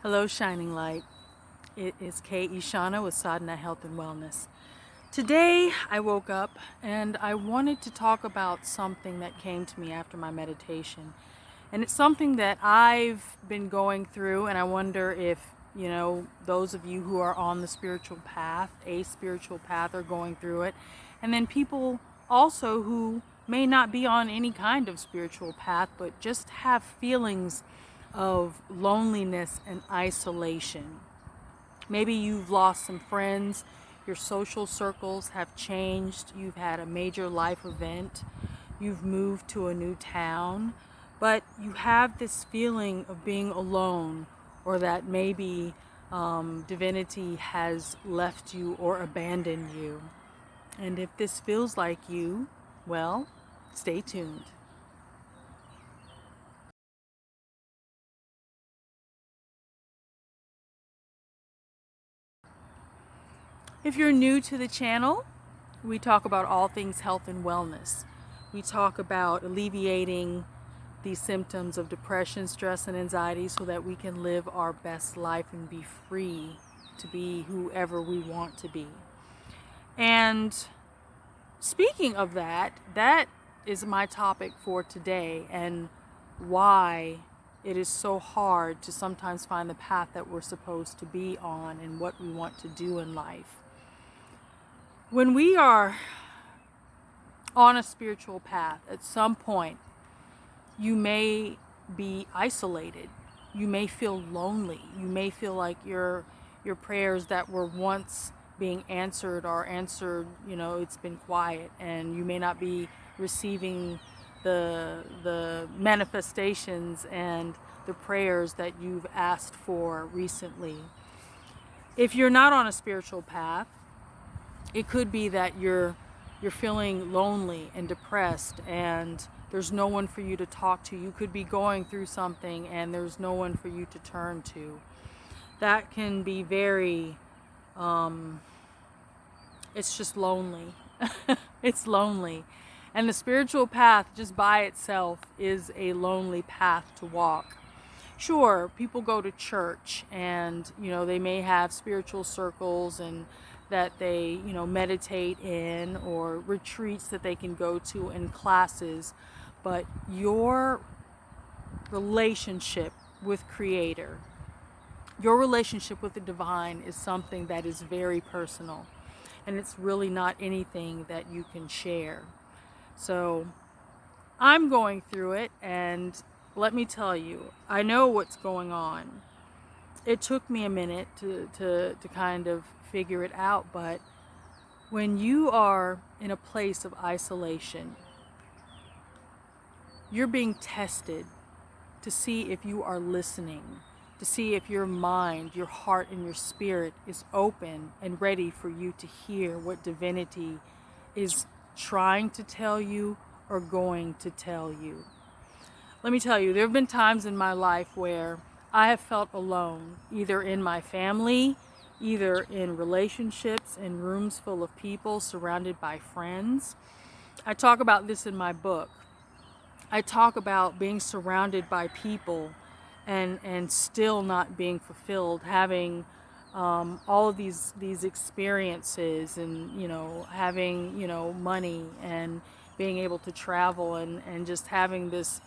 Hello, Shining Light. It is 𝒕𝒐𝒅𝒂𝒚 with Sadhana Health and Wellness. Today, I woke up and I wanted to talk about something that came to me after my meditation. And it's something that I've been going through, and I wonder if, those of you who are on the spiritual path, a spiritual path, are going through it. And then people also who may not be on any kind of spiritual path, but just have feelings of loneliness and isolation. Maybe you've lost some friends, your social circles have changed, you've had a major life event, you've moved to a new town, but you have this feeling of being alone, or that maybe divinity has left you or abandoned you. And if this feels like you, well, stay tuned. If you're new to the channel, we talk about all things health and wellness. We talk about alleviating the symptoms of depression, stress, and anxiety so that we can live our best life and be free to be whoever we want to be. And speaking of that is my topic for today, and why it is so hard to sometimes find the path that we're supposed to be on and what we want to do in life. When we are on a spiritual path, at some point, you may be isolated. You may feel lonely. You may feel like your prayers that were once being answered are answered, it's been quiet, and you may not be receiving the manifestations and the prayers that you've asked for recently. If you're not on a spiritual path, it could be that you're feeling lonely and depressed, and there's no one for you to talk to. You could be going through something and there's no one for you to turn to. That can be very, it's just lonely. It's lonely. And the spiritual path just by itself is a lonely path to walk. Sure, people go to church and, they may have spiritual circles and that they, meditate in, or retreats that they can go to, and classes. But your relationship with Creator, your relationship with the divine, is something that is very personal. And it's really not anything that you can share. So I'm going through it, and let me tell you, I know what's going on. It took me a minute to kind of figure it out, but when you are in a place of isolation, you're being tested to see if you are listening, to see if your mind, your heart, and your spirit is open and ready for you to hear what divinity is trying to tell you or going to tell you. Let me tell you, there have been times in my life where I have felt alone, either in my family, either in relationships, in rooms full of people, surrounded by friends. I talk about this in my book. I talk about being surrounded by people and still not being fulfilled, having all of these experiences, and having money, and being able to travel, and just having this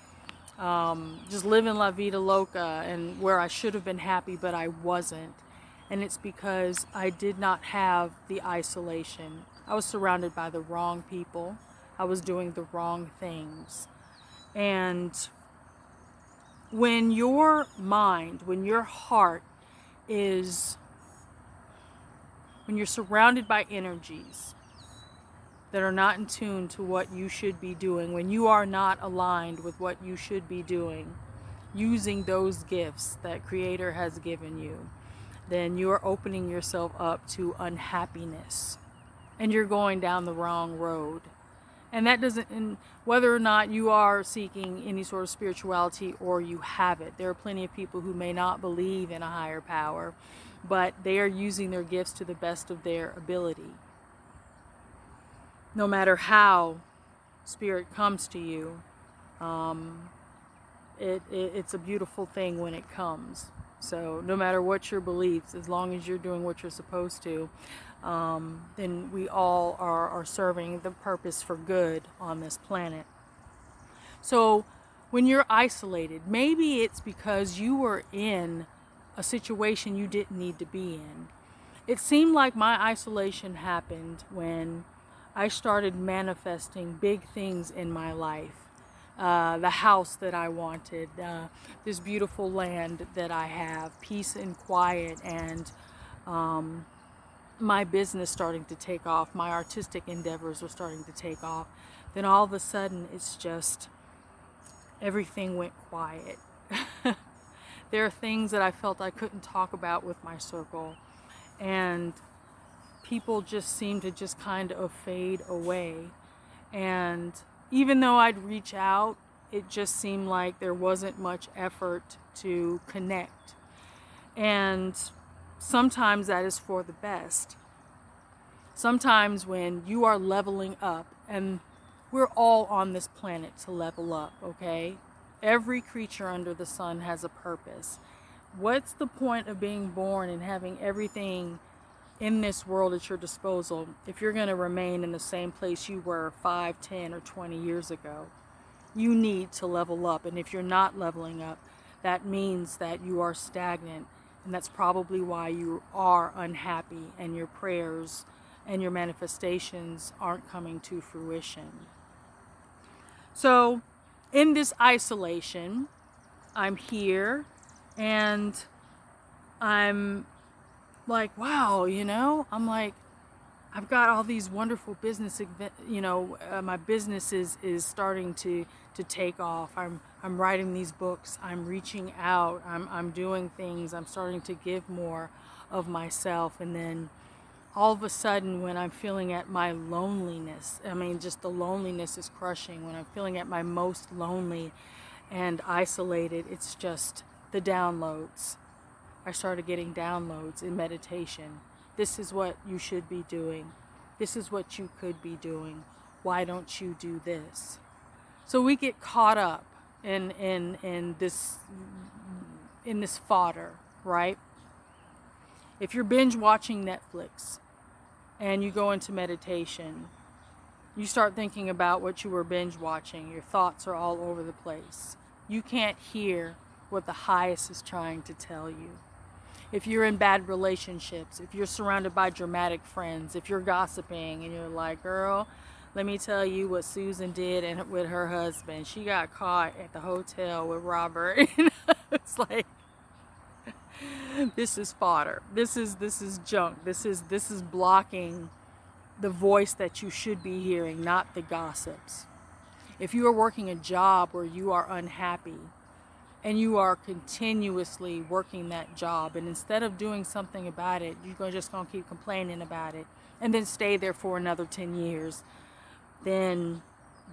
just living la vida loca, and where I should have been happy but I wasn't. And it's because I did not have the isolation. I was surrounded by the wrong people. I was doing the wrong things. And when your mind, when your heart is, when you're surrounded by energies that are not in tune to what you should be doing, when you are not aligned with what you should be doing, using those gifts that Creator has given you, then you're opening yourself up to unhappiness, and you're going down the wrong road. And that doesn't, and whether or not you are seeking any sort of spirituality or you have it, there are plenty of people who may not believe in a higher power, but they are using their gifts to the best of their ability. No matter how Spirit comes to you, it's a beautiful thing when it comes. So no matter what your beliefs, as long as you're doing what you're supposed to, then we all are serving the purpose for good on this planet. So when you're isolated, maybe it's because you were in a situation you didn't need to be in. It seemed like my isolation happened when I started manifesting big things in my life. The house that I wanted, this beautiful land that I have, peace and quiet, and my business starting to take off, my artistic endeavors were starting to take off. Then all of a sudden, it's just everything went quiet. There are things that I felt I couldn't talk about with my circle, and people just seemed to just kind of fade away. And even though I'd reach out, it just seemed like there wasn't much effort to connect. And sometimes that is for the best. Sometimes when you are leveling up, and we're all on this planet to level up, okay? Every creature under the sun has a purpose. What's the point of being born and having everything in this world at your disposal if you're going to remain in the same place you were 5, 10, or 20 years ago? You need to level up, and if you're not leveling up, that means that you are stagnant, and that's probably why you are unhappy and your prayers and your manifestations aren't coming to fruition. So in this isolation, I'm here and I'm like, wow, I'm like, I've got all these wonderful business, my business is starting to take off. I'm writing these books. I'm reaching out. I'm doing things. I'm starting to give more of myself. And then all of a sudden, when I'm feeling at my loneliness, just the loneliness is crushing. When I'm feeling at my most lonely and isolated, it's just the downloads. I started getting downloads in meditation. This is what you should be doing. This is what you could be doing. Why don't you do this? So we get caught up in this fodder, right? If you're binge watching Netflix and you go into meditation, you start thinking about what you were binge watching. Your thoughts are all over the place. You can't hear what the highest is trying to tell you. If you're in bad relationships, if you're surrounded by dramatic friends, if you're gossiping and you're like, girl, let me tell you what Susan did with her husband. She got caught at the hotel with Robert. It's like, this is fodder. This is junk. This is blocking the voice that you should be hearing, not the gossips. If you are working a job where you are unhappy, and you are continuously working that job, and instead of doing something about it, you're just going to keep complaining about it and then stay there for another 10 years, then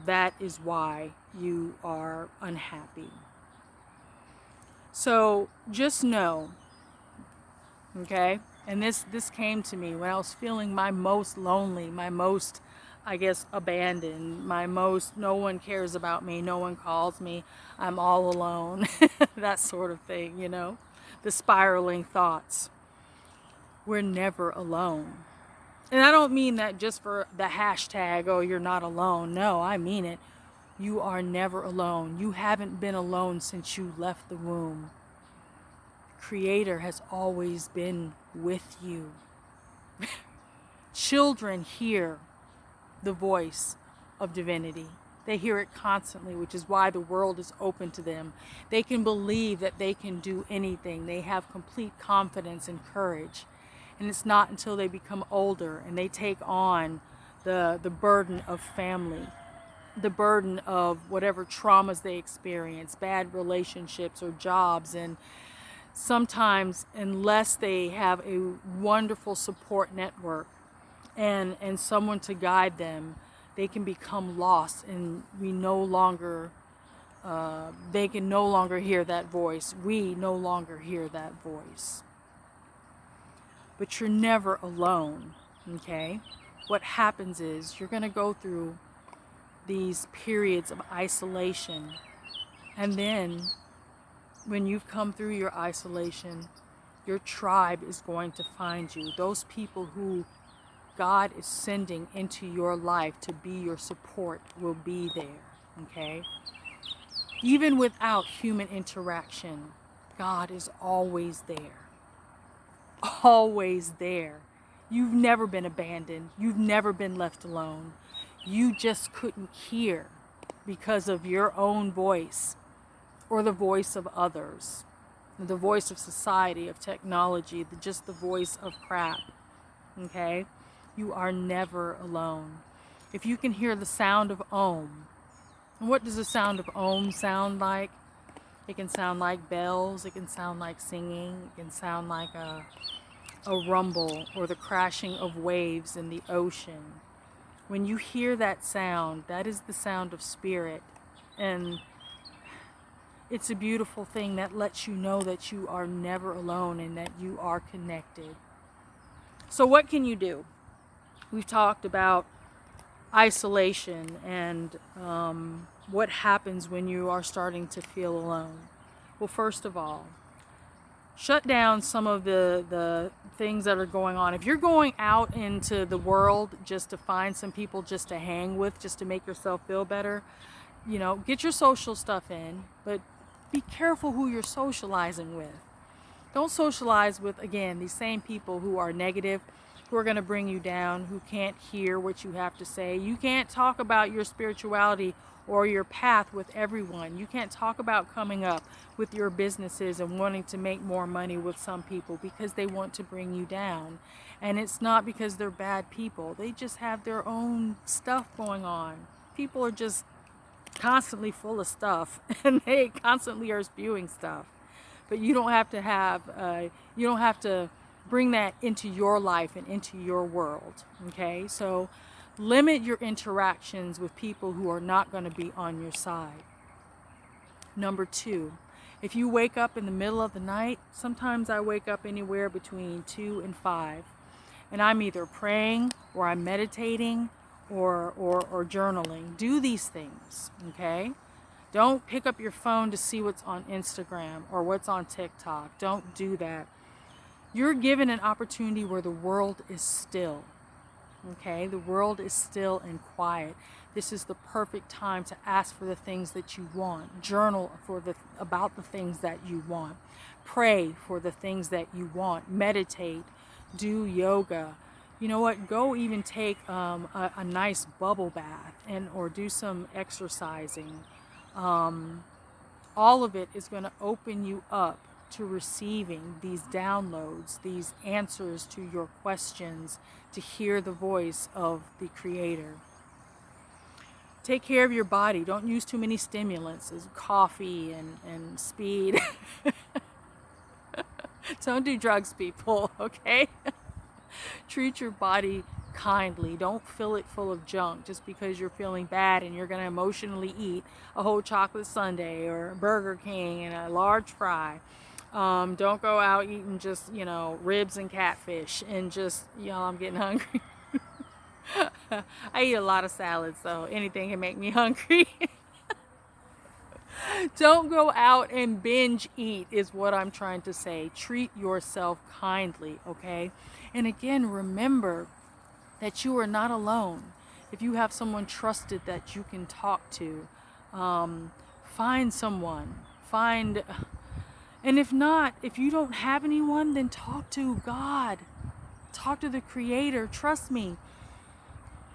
that is why you are unhappy. So just know, okay, and this came to me when I was feeling my most lonely, my most, abandoned, my most, no one cares about me, no one calls me, I'm all alone, that sort of thing, the spiraling thoughts. We're never alone. And I don't mean that just for the hashtag, oh, you're not alone. No, I mean it. You are never alone. You haven't been alone since you left the womb. Creator has always been with you. Children hear the voice of divinity. They hear it constantly, which is why the world is open to them. They can believe that they can do anything. They have complete confidence and courage. And it's not until they become older and they take on the burden of family, the burden of whatever traumas they experience, bad relationships or jobs, and sometimes unless they have a wonderful support network and someone to guide them, they can become lost, and they can no longer hear that voice. We no longer hear that voice. But you're never alone, okay? What happens is you're going to go through these periods of isolation, and then when you've come through your isolation, your tribe is going to find you. Those people who God is sending into your life to be your support will be there, okay? Even without human interaction, God is always there. Always there. You've never been abandoned. You've never been left alone. You just couldn't hear because of your own voice or the voice of others, the voice of society, of technology, just the voice of crap, okay? You are never alone. If you can hear the sound of Om, and what does the sound of Om sound like? It can sound like bells, it can sound like singing, it can sound like a rumble or the crashing of waves in the ocean. When you hear that sound, that is the sound of spirit. And it's a beautiful thing that lets you know that you are never alone and that you are connected. So what can you do? We've talked about isolation and what happens when you are starting to feel alone. Well, first of all, shut down some of the things that are going on. If you're going out into the world just to find some people just to hang with, just to make yourself feel better, you know, get your social stuff in, but be careful who you're socializing with. Don't socialize with, again, these same people who are negative, who are going to bring you down, who can't hear what you have to say. You can't talk about your spirituality or your path with everyone. You can't talk about coming up with your businesses and wanting to make more money with some people because they want to bring you down. And it's not because they're bad people. They just have their own stuff going on. People are just constantly full of stuff and they constantly are spewing stuff. But you don't have to bring that into your life and into your world, okay? So limit your interactions with people who are not going to be on your side. Number 2, if you wake up in the middle of the night, sometimes I wake up anywhere between 2 and 5, and I'm either praying or I'm meditating or journaling. Do these things, okay? Don't pick up your phone to see what's on Instagram or what's on TikTok. Don't do that. You're given an opportunity where the world is still. Okay, the world is still and quiet. This is the perfect time to ask for the things that you want. Journal about the things that you want. Pray for the things that you want. Meditate. Do yoga. You know what? Go even take a nice bubble bath or do some exercising. All of it is going to open you up to receiving these downloads, these answers to your questions, to hear the voice of the Creator. Take care of your body. Don't use too many stimulants, coffee and speed. Don't do drugs, people, okay? Treat your body kindly. Don't fill it full of junk just because you're feeling bad and you're going to emotionally eat a whole chocolate sundae or a Burger King and a large fry. Don't go out eating just, ribs and catfish and just, I'm getting hungry. I eat a lot of salads, so anything can make me hungry. Don't go out and binge eat is what I'm trying to say. Treat yourself kindly, okay? And again, remember that you are not alone. If you have someone trusted that you can talk to, find someone. And if not, if you don't have anyone, then talk to God. Talk to the Creator. Trust me.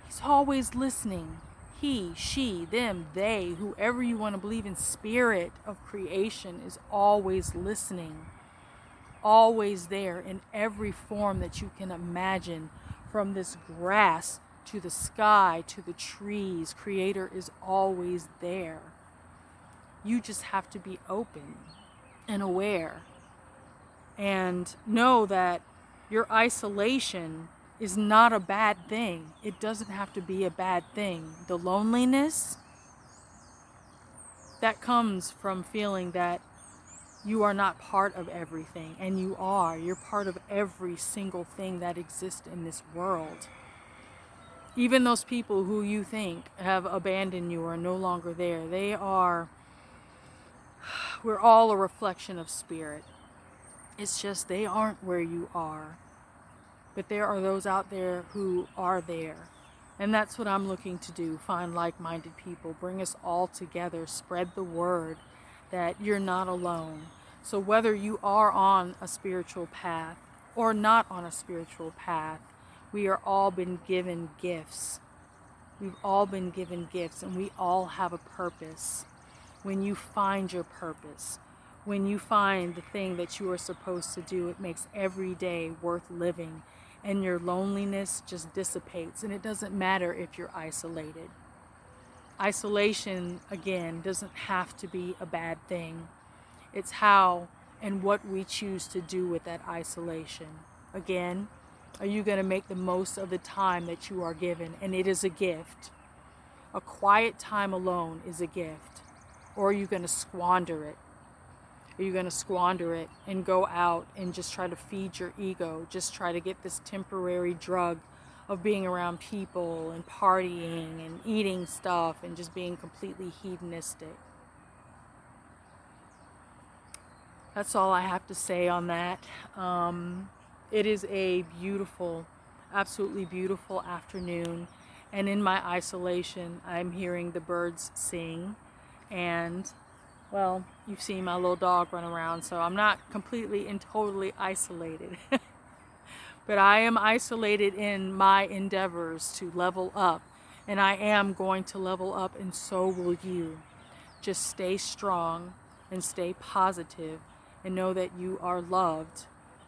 He's always listening. He, she, them, they, whoever you want to believe in, spirit of creation is always listening. Always there in every form that you can imagine, from this grass to the sky to the trees. Creator is always there. You just have to be open and aware and know that your isolation is not a bad thing. It doesn't have to be a bad thing. The loneliness that comes from feeling that you are not part of everything, and you are. You're part of every single thing that exists in this world. Even those people who you think have abandoned you or are no longer there, they are We're all a reflection of spirit. It's just they aren't where you are. But there are those out there who are there. And that's what I'm looking to do, find like-minded people, bring us all together, spread the word that you're not alone. So whether you are on a spiritual path or not on a spiritual path, we are all been given gifts. We've all been given gifts, and we all have a purpose. When you find your purpose, when you find the thing that you are supposed to do, it makes every day worth living, and your loneliness just dissipates. And it doesn't matter if you're isolated. Isolation, again, doesn't have to be a bad thing. It's how and what we choose to do with that isolation. Again, are you going to make the most of the time that you are given? And it is a gift. A quiet time alone is a gift. Or are you going to squander it? Are you going to squander it and go out and just try to feed your ego? Just try to get this temporary drug of being around people and partying and eating stuff and just being completely hedonistic. That's all I have to say on that. It is a beautiful, absolutely beautiful afternoon. And in my isolation, I'm hearing the birds sing. And, well, you've seen my little dog run around, so I'm not completely and totally isolated. But I am isolated in my endeavors to level up. And I am going to level up, and so will you. Just stay strong and stay positive, and know that you are loved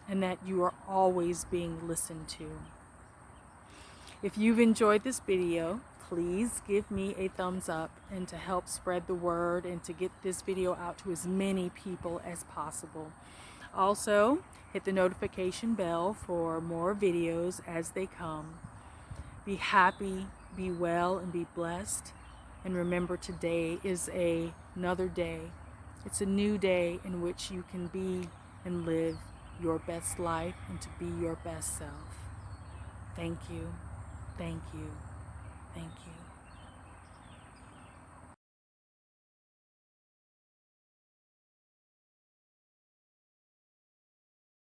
and that you are always being listened to. If you've enjoyed this video, please give me a thumbs up, and to help spread the word and to get this video out to as many people as possible. Also, hit the notification bell for more videos as they come. Be happy, be well, and be blessed. And remember, today is another day. It's a new day in which you can be and live your best life and to be your best self. Thank you. Thank you. Thank you.